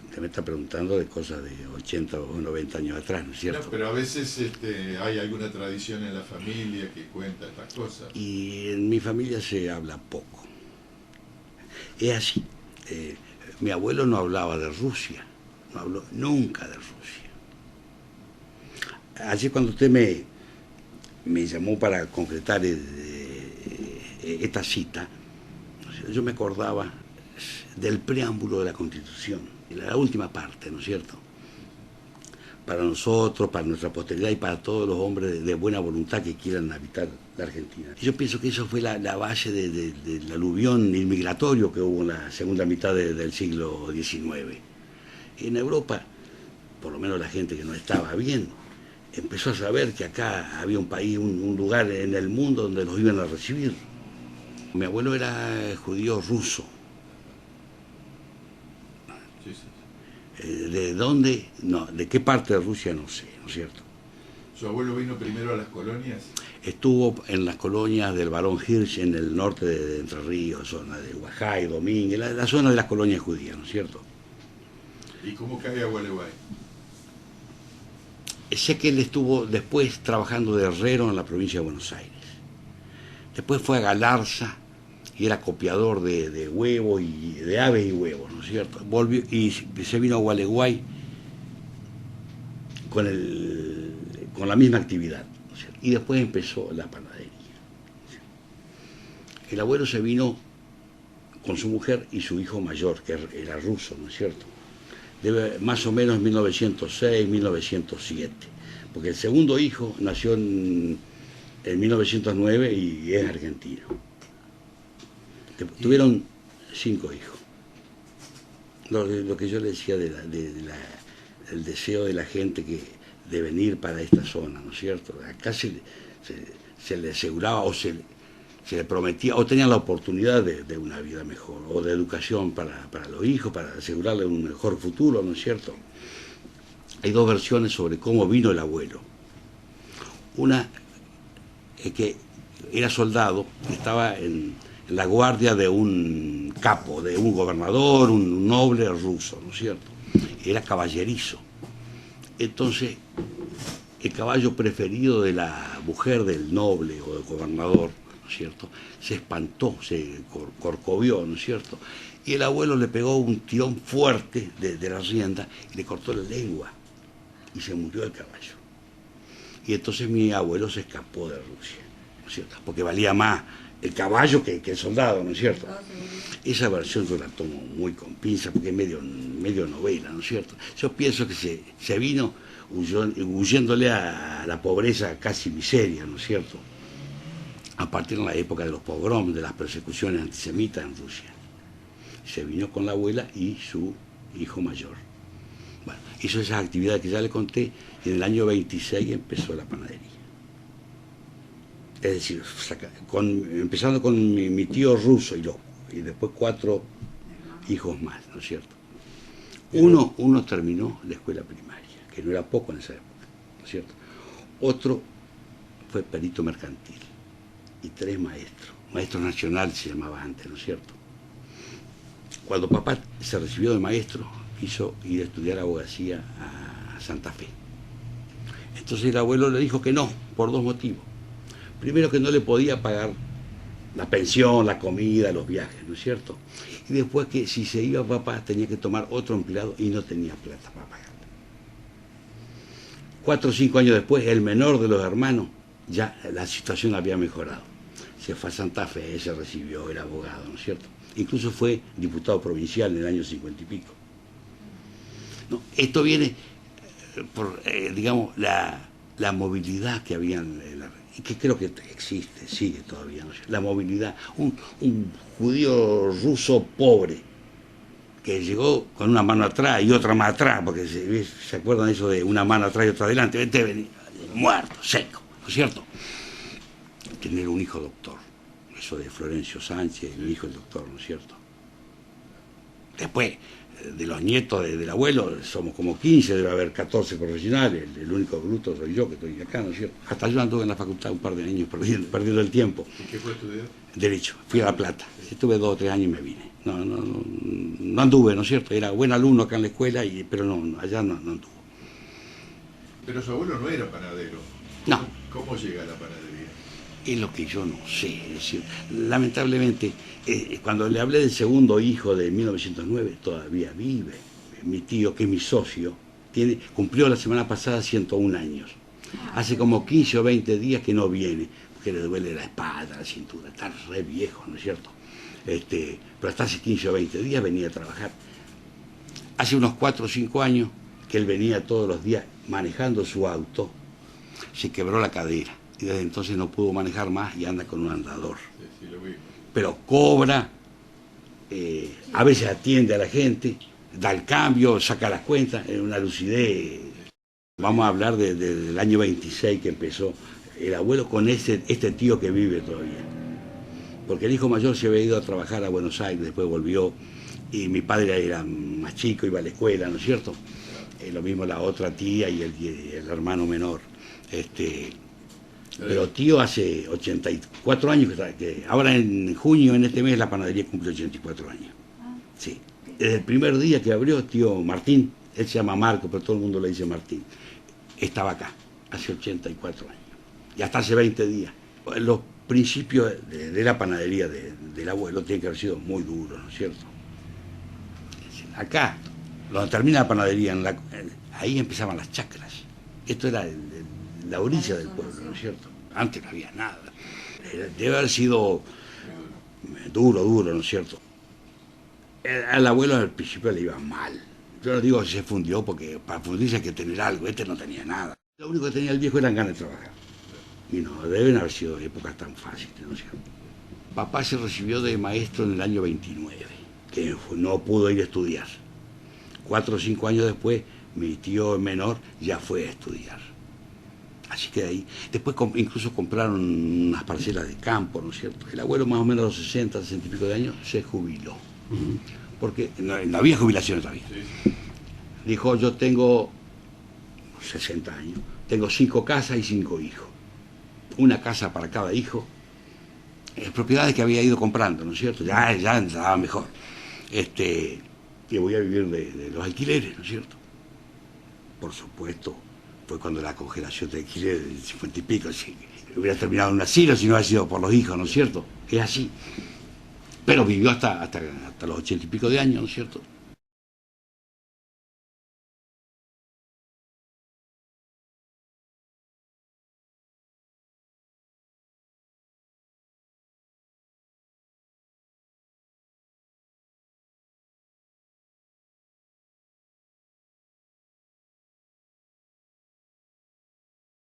Usted me está preguntando de cosas de 80 o 90 años atrás, ¿no es No, cierto? pero a veces hay alguna tradición en la familia que cuenta estas cosas. Y en mi familia se habla poco. Es así. eh, Mi abuelo no hablaba de Rusia, no habló nunca de Rusia. Ayer cuando usted me llamó para concretar esta cita, yo me acordaba del preámbulo de la Constitución, la última parte, ¿no es cierto? Para nosotros, para nuestra posteridad y para todos los hombres de buena voluntad que quieran habitar la Argentina. Y yo pienso que eso fue la base del aluvión inmigratorio que hubo en la segunda mitad del siglo XIX. En Europa, por lo menos la gente que no estaba bien, empezó a saber que acá había un país, un lugar en el mundo donde los iban a recibir. Mi abuelo era judío ruso. Sí, sí, sí. ¿De dónde? No, ¿de qué parte de Rusia? No sé, ¿no es cierto? ¿Su abuelo vino primero a las colonias? Estuvo en las colonias del Barón Hirsch en el norte de Entre Ríos, zona de Huajay, Domínguez, la zona de las colonias judías, ¿no es cierto? ¿Y cómo cae a Gualeguay? Sé que él estuvo después trabajando de herrero en la provincia de Buenos Aires. Después fue a Galarza y era copiador de huevos y de aves y huevos, ¿no es cierto? Volvió y se vino a Gualeguay con la misma actividad, ¿no es cierto? Y después empezó la panadería. El abuelo se vino con su mujer y su hijo mayor, que era ruso, ¿no es cierto? Debe, más o menos en 1906, 1907, porque el segundo hijo nació en 1909 y es argentino. Tuvieron 5 hijos. Lo que yo le decía del deseo de la gente de venir para esta zona, ¿no es cierto? Acá se le aseguraba o se le prometía o tenían la oportunidad de una vida mejor o de educación para los hijos, para asegurarles un mejor futuro, ¿no es cierto? Hay dos versiones sobre cómo vino el abuelo. Una es que era soldado, estaba en la guardia de un capo, de un gobernador, un noble ruso, ¿no es cierto? Era caballerizo. Entonces, el caballo preferido de la mujer del noble o del gobernador, ¿no es cierto?, se espantó, se corcovió, ¿no es cierto? Y el abuelo le pegó un tirón fuerte de la rienda y le cortó la lengua y se murió el caballo. Y entonces mi abuelo se escapó de Rusia, ¿no es cierto?, porque valía más el caballo que el soldado, ¿no es cierto? Esa versión yo la tomo muy con pinza porque es medio novela, ¿no es cierto? Yo pienso que se vino huyéndole a la pobreza, casi miseria, ¿no es cierto?, a partir de la época de los pogroms, de las persecuciones antisemitas en Rusia. Se vino con la abuela y su hijo mayor. Bueno, hizo esas actividades que ya le conté y en el año 26 empezó la panadería. Es decir, empezando con mi tío ruso y después 4 hijos más, ¿no es cierto? Uno terminó la escuela primaria, que no era poco en esa época, ¿no es cierto? Otro fue perito mercantil y 3 maestros. Maestro nacional se llamaba antes, ¿no es cierto? Cuando papá se recibió de maestro, quiso ir a estudiar abogacía a Santa Fe. Entonces el abuelo le dijo que no, por 2 motivos. Primero, que no le podía pagar la pensión, la comida, los viajes, ¿no es cierto? Y después que si se iba papá tenía que tomar otro empleado y no tenía plata para pagar. 4 o 5 años después, el menor de los hermanos, ya la situación había mejorado. Se fue a Santa Fe, se recibió, era abogado, ¿no es cierto? Incluso fue diputado provincial en el año 50 y pico. No, esto viene por, digamos, la movilidad que había y que creo que existe, sigue todavía, ¿no? La movilidad. Un judío ruso pobre que llegó con una mano atrás y otra más atrás, porque se acuerdan eso de una mano atrás y otra adelante, muerto, seco, ¿no es cierto? Tener un hijo doctor, eso de Florencio Sánchez, mi hijo el doctor, ¿no es cierto? Después, de los nietos del abuelo, somos como 15, debe haber 14 profesionales, el único bruto soy yo que estoy acá, ¿no es cierto? Hasta yo anduve en la facultad un par de años perdiendo el tiempo. ¿Y qué fue estudiar? Derecho, fui a La Plata. Estuve 2 o 3 años y me vine. No anduve, ¿no es cierto? Era buen alumno acá en la escuela, pero allá no anduvo. Pero su abuelo no era panadero. No. ¿Cómo llega a la panadería? Es lo que yo no sé. Es decir, lamentablemente, cuando le hablé del segundo hijo de 1909, todavía vive. Mi tío, que es mi socio, cumplió la semana pasada 101 años. Hace como 15 o 20 días que no viene, porque le duele la espalda, la cintura, está re viejo, ¿no es cierto? Pero hasta hace 15 o 20 días venía a trabajar. Hace unos 4 o 5 años que él venía todos los días manejando su auto, se quebró la cadera y desde entonces no pudo manejar más y anda con un andador. Sí, lo vi. Pero cobra, a veces atiende a la gente, da el cambio, saca las cuentas, es una lucidez. Vamos a hablar del año 26 que empezó el abuelo con este tío que vive todavía. Porque el hijo mayor se había ido a trabajar a Buenos Aires, después volvió, y mi padre era más chico, iba a la escuela, ¿no es cierto? Lo mismo la otra tía y el hermano menor. Pero tío hace 84 años que ahora en junio, en este mes, la panadería cumple 84 años. Sí. Desde el primer día que abrió, tío Martín, él se llama Marco, pero todo el mundo le dice Martín, estaba acá, hace 84 años. Y hasta hace 20 días. Los principios de la panadería del abuelo tienen que haber sido muy duros, ¿no es cierto? Acá, donde termina la panadería, ahí empezaban las chacras. Esto era la orilla del pueblo, ¿no es cierto? Antes no había nada. Debe haber sido duro, ¿no es cierto? Al abuelo al principio le iba mal. Yo no digo que se fundió, porque para fundirse hay que tener algo. No tenía nada. Lo único que tenía el viejo eran ganas de trabajar. Y no, deben haber sido épocas tan fáciles, ¿no es cierto? Papá se recibió de maestro en el año 29, que no pudo ir a estudiar. 4 o 5 años después, mi tío menor ya fue a estudiar. Así que ahí, después incluso compraron unas parcelas de campo, ¿no es cierto? El abuelo más o menos a los 60 y pico de años se jubiló, porque no había jubilaciones todavía. Dijo, yo tengo 60 años, tengo 5 casas y 5 hijos. Una casa para cada hijo, propiedades que había ido comprando, ¿no es cierto? Ya andaba mejor. Y voy a vivir de los alquileres, ¿no es cierto? Por supuesto, fue cuando la congelación de alquiler del 50 y pico, si hubiera terminado en un asilo si no hubiera sido por los hijos, ¿no es cierto? Es así. Pero vivió hasta los 80 y pico de años, ¿no es cierto?